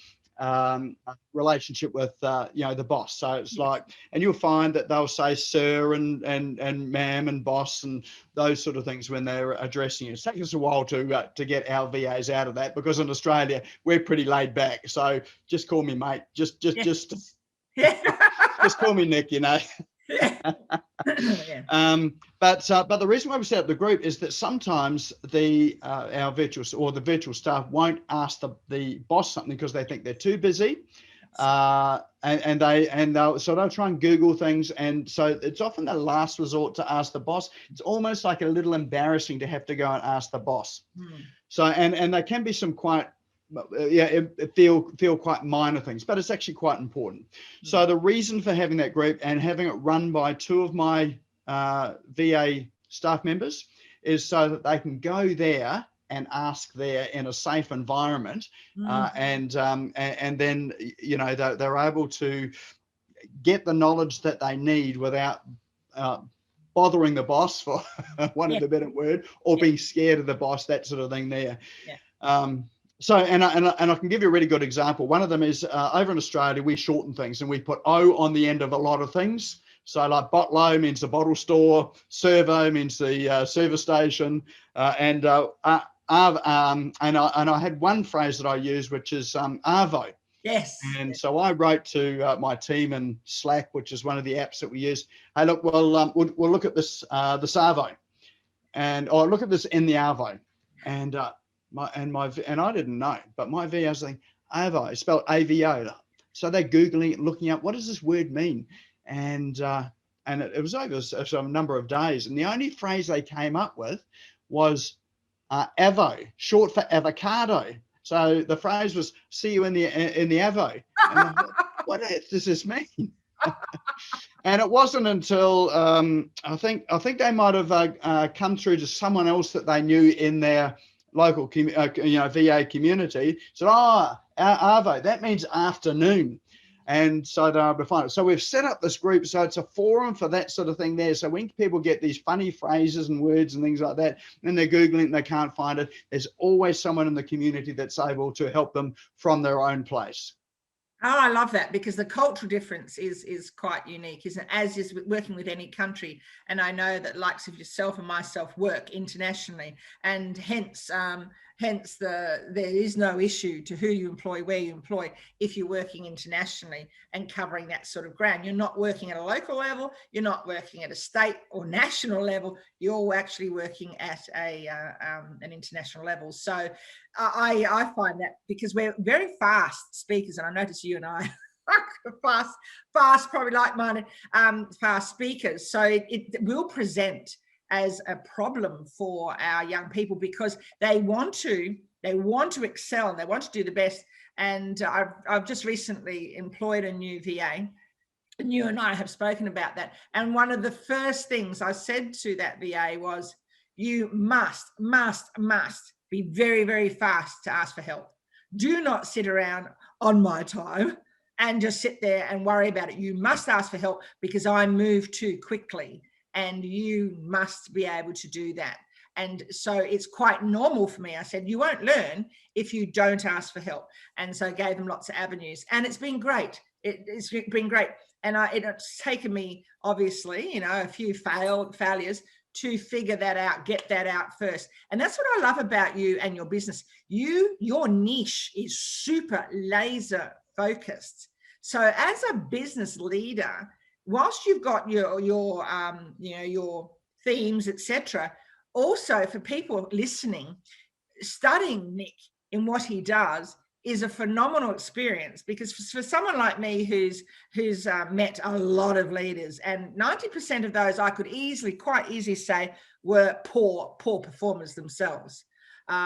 relationship with the boss. So it's like, and you'll find that they'll say sir and ma'am and boss and those sort of things when they're addressing you. It takes us a while to get our VAs out of that, because in Australia we're pretty laid back. So just call me mate. Just call me Nik.
Yeah.
But the reason why we set up the group is that sometimes our virtual staff won't ask the boss something because they think they're too busy, so they'll try and Google things, and so it's often the last resort to ask the boss. It's almost like a little embarrassing to have to go and ask the boss. So and there can be some quite it feel quite minor things, but it's actually quite important. So the reason for having that group and having it run by two of my VA staff members is so that they can go there and ask there in a safe environment, and then they're able to get the knowledge that they need without bothering the boss, for want of a better word, or being scared of the boss, that sort of thing there. So, and I can give you a really good example. One of them is over in Australia, we shorten things and we put O on the end of a lot of things. So like Botlo means the bottle store, Servo means the service station, and I had one phrase that I used, which is Arvo.
Yes.
And so I wrote to my team in Slack, which is one of the apps that we use. Hey, look, we'll look at this Arvo, or look at this in the Arvo, and I didn't know, but my VA was like, Arvo, spelled AVO. So they're Googling it, looking up, what does this word mean? And it was over a number of days. And the only phrase they came up with was Avo, short for avocado. So the phrase was, see you in the Avo. And I thought, what does this mean? And it wasn't until I think they might have come through to someone else that they knew in their local VA community, said, Arvo, that means afternoon. And so they're able to find it. So we've set up this group, so it's a forum for that sort of thing there. So when people get these funny phrases and words and things like that, and they're Googling and they can't find it, there's always someone in the community that's able to help them from their own place.
Oh, I love that, because the cultural difference is quite unique, isn't it? As is working with any country. And I know that likes of yourself and myself work internationally, and hence there is no issue to who you employ, where you employ, if you're working internationally and covering that sort of ground. You're not working at a local level, you're not working at a state or national level, you're actually working at an international level. So I find that, because we're very fast speakers, and I notice you and I fast, probably like-minded, fast speakers. So it will present as a problem for our young people, because they want to excel and they want to do the best. And I've just recently employed a new VA, and you and I have spoken about that. And one of the first things I said to that VA was, you must be very, very fast to ask for help. Do not sit around on my time and just sit there and worry about it. You must ask for help, because I move too quickly, and you must be able to do that. And so it's quite normal for me. I said, you won't learn if you don't ask for help. And so I gave them lots of avenues, and it's been great. It's been great. And it's taken me, obviously, a few failures to figure that out, get that out first. And that's what I love about you and your business. Your niche is super laser focused. So as a business leader, whilst you've got your themes, etc., also for people listening, studying Nik in what he does is a phenomenal experience, because for someone like me who's met a lot of leaders, and 90% of those I could quite easily say were poor performers themselves.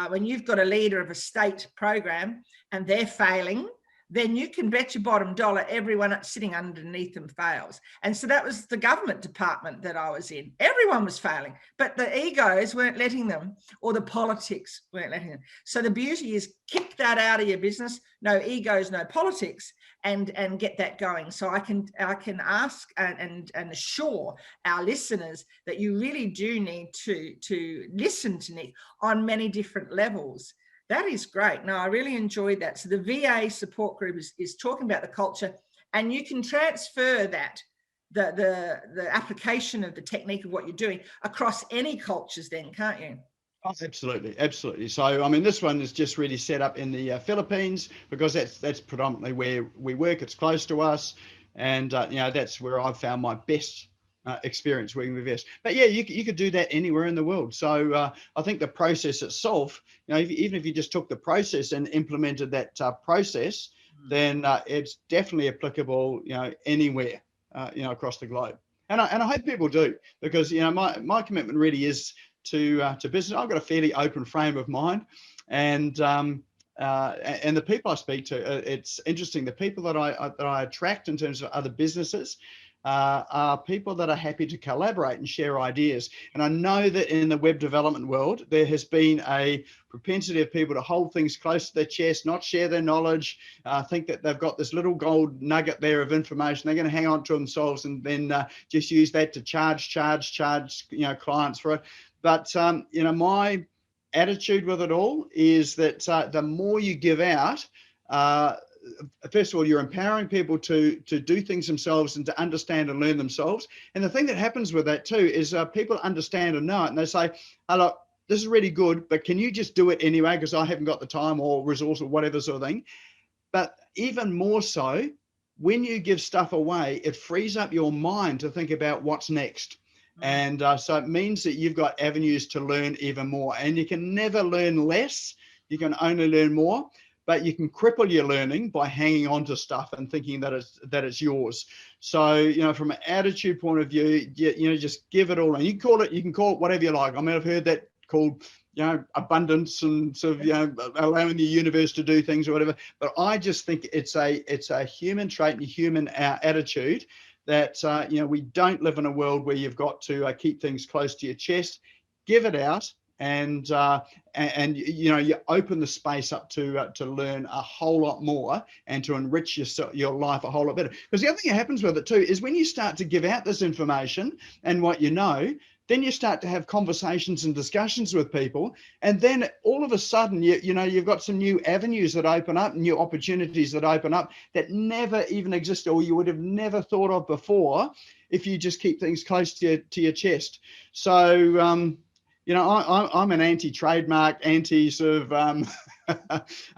When you've got a leader of a state program and they're failing, then you can bet your bottom dollar everyone sitting underneath them fails. And so that was the government department that I was in. Everyone was failing, but the egos weren't letting them, or the politics weren't letting them. So the beauty is kick that out of your business. No egos, no politics, and get that going. So I can ask and assure our listeners that you really do need to listen to Nik on many different levels. That is great. No, I really enjoyed that. So the VA support group is talking about the culture, and you can transfer that, the application of the technique of what you're doing across any cultures then, can't you?
Oh, absolutely, absolutely. So, I mean, this one is just really set up in the Philippines, because that's predominantly where we work. It's close to us, and that's where I've found my best experience working with VS. But yeah, you could do that anywhere in the world. So I think the process itself, even if you just took the process and implemented that process, then it's definitely applicable, anywhere, across the globe. And I hope people do, because my commitment really is to business. I've got a fairly open frame of mind, and the people I speak to, it's interesting. The people that I attract in terms of other businesses are people that are happy to collaborate and share ideas. And I know that in the web development world, there has been a propensity of people to hold things close to their chest, not share their knowledge, think that they've got this little gold nugget there of information. They're going to hang on to themselves and then just use that to charge clients for it. But my attitude with it all is that the more you give out, first of all, you're empowering people to do things themselves and to understand and learn themselves. And the thing that happens with that too is people understand and know it, and they say, "Oh, look, this is really good, but can you just do it anyway, because I haven't got the time or resource or whatever sort of thing." But even more so, when you give stuff away, it frees up your mind to think about what's next. And so it means that you've got avenues to learn even more, and you can never learn less. You can only learn more. But you can cripple your learning by hanging on to stuff and thinking that it's yours. So, from an attitude point of view, just give it all. And you can call it whatever you like. I mean, I've heard that called, abundance and sort of, allowing the universe to do things or whatever. But I just think it's a human trait and a human attitude that, we don't live in a world where you've got to keep things close to your chest. Give it out. And you open the space up to learn a whole lot more and to enrich your life a whole lot better. Because the other thing that happens with it too is when you start to give out this information and what then you start to have conversations and discussions with people, and then all of a sudden you've got some new avenues that open up, new opportunities that open up that never even existed, or you would have never thought of before if you just keep things close to your chest. So I'm an anti-trademark, anti sort of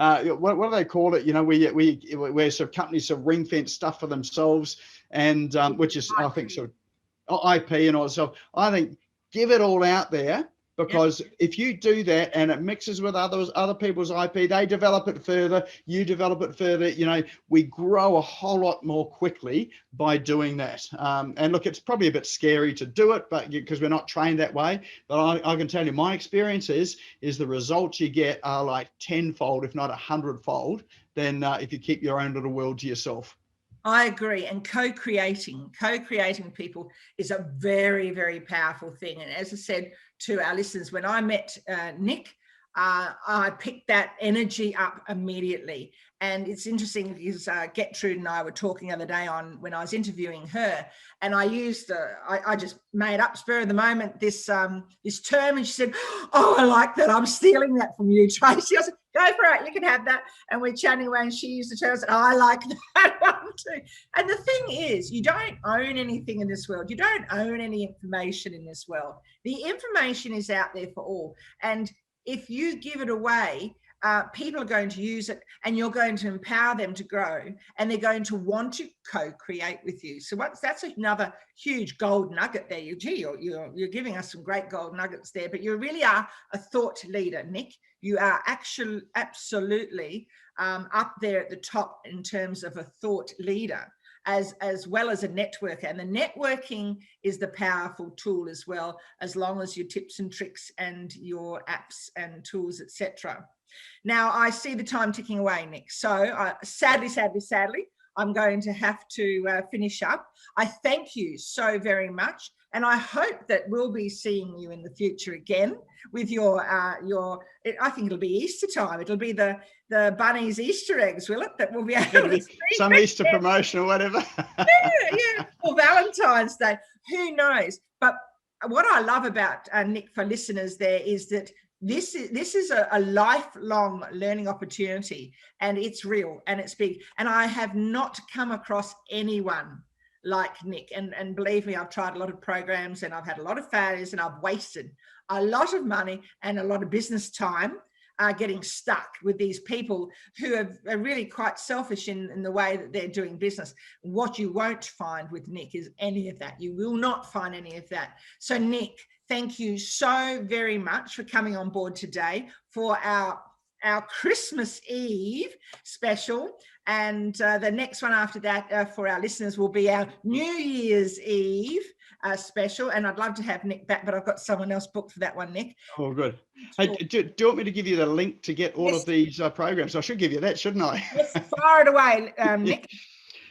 what do they call it? Where sort of companies sort of ring fence stuff for themselves, and which is I think sort of IP and all that stuff. I think give it all out there, because if you do that and it mixes with other people's IP, they develop it further, you develop it further. We grow a whole lot more quickly by doing that. And look, it's probably a bit scary to do it, but because we're not trained that way. But I can tell you, my experience is the results you get are like 10-fold, if not 100-fold, than if you keep your own little world to yourself.
I agree. And co-creating people is a very, very powerful thing. And as I said to our listeners, when I met Nik, I picked that energy up immediately. And it's interesting because Gertrude and I were talking the other day when I was interviewing her, and I used I just made up spur of the moment this term, and she said, "Oh, I like that. I'm stealing that from you, Tracy." I said, "Go for it. You can have that." And we're chatting away, and she used the term. I said, "Oh, I like that one too." And the thing is, you don't own anything in this world. You don't own any information in this world. The information is out there for all, and if you give it away, people are going to use it, and you're going to empower them to grow, and they're going to want to co-create with you. So that's another huge gold nugget there. You're giving us some great gold nuggets there, but you really are a thought leader, Nik. You are actually absolutely up there at the top in terms of a thought leader, as well as a networker. And the networking is the powerful tool as well, as long as your tips and tricks and your apps and tools, etc. Now, I see the time ticking away, Nik. So sadly, I'm going to have to finish up. I thank you so very much. And I hope that we'll be seeing you in the future again with I think it'll be Easter time. It'll be the bunny's Easter eggs, will it? That we'll be able to see.
Some Easter promotion or whatever.
yeah. Or Valentine's Day. Who knows? But what I love about Nik, for listeners there, is that this is a lifelong learning opportunity, and it's real and it's big. And I have not come across anyone like Nik. And believe me, I've tried a lot of programs, and I've had a lot of failures, and I've wasted a lot of money and a lot of business time getting stuck with these people who are really quite selfish in the way that they're doing business. What you won't find with Nik is any of that. You will not find any of that. So Nik, thank you so very much for coming on board today for our Christmas Eve special. And the next one after that for our listeners will be our New Year's Eve special. And I'd love to have Nik back, but I've got someone else booked for that one, Nik.
Oh, good. Hey, do you want me to give you the link to get all of these programs? I should give you that, shouldn't I?
Yes, fire it away, Nik.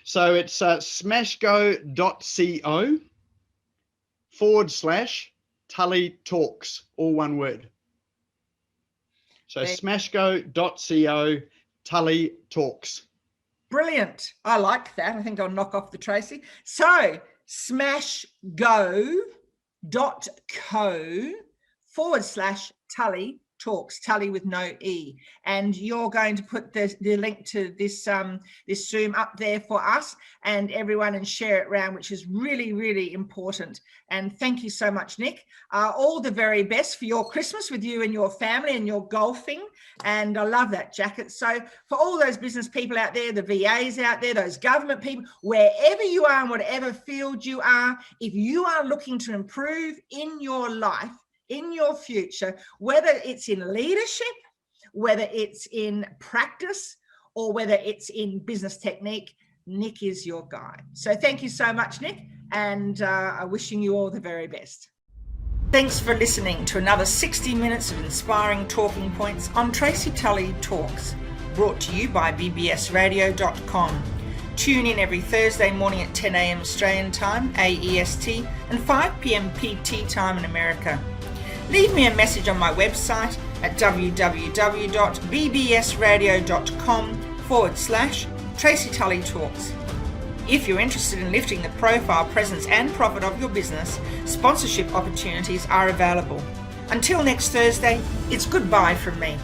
So it's smashgo.co/Tully Talks, all one word. So smashgo.co Tully Talks.
Brilliant. I like that. I think I'll knock off the Tracy. So smashgo.co/Tully Talks, Tully with no E. And you're going to put the link to this Zoom up there for us and everyone, and share it around, which is really, really important. And thank you so much, Nik. All the very best for your Christmas with you and your family and your golfing. And I love that jacket. So for all those business people out there, the VAs out there, those government people, wherever you are in whatever field you are, if you are looking to improve in your life, in your future, whether it's in leadership, whether it's in practice, or whether it's in business technique, Nik is your guy. So thank you so much, Nik, and I'm wishing you all the very best. Thanks for listening to another 60 minutes of inspiring talking points on Tracy Tully Talks, brought to you by bbsradio.com. Tune in every Thursday morning at 10 a.m. Australian time, AEST, and 5 p.m. PT time in America. Leave me a message on my website at www.bbsradio.com/Tracy Tully Talks. If you're interested in lifting the profile, presence and profit of your business, sponsorship opportunities are available. Until next Thursday, it's goodbye from me.